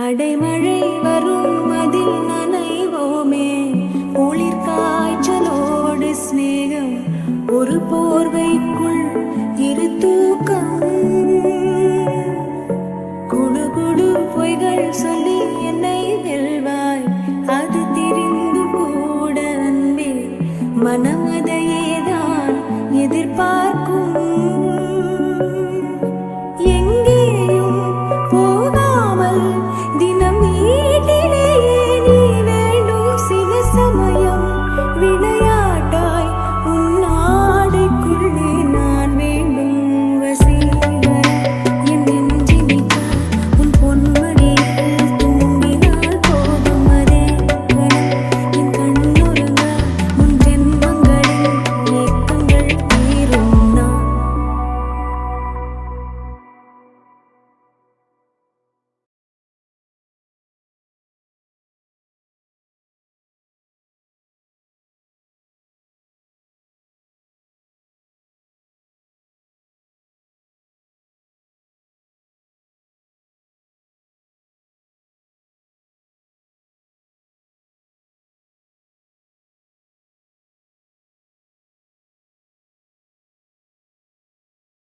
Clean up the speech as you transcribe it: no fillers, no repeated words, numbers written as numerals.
அடைமழை வரும் அதில் நனைவோமே, குளிர் காய்ச்சலோடு சிநேகம், ஒரு போர்வைக்குள் இரு தூக்கம். குடு குடு பொய்கள் சொல்லி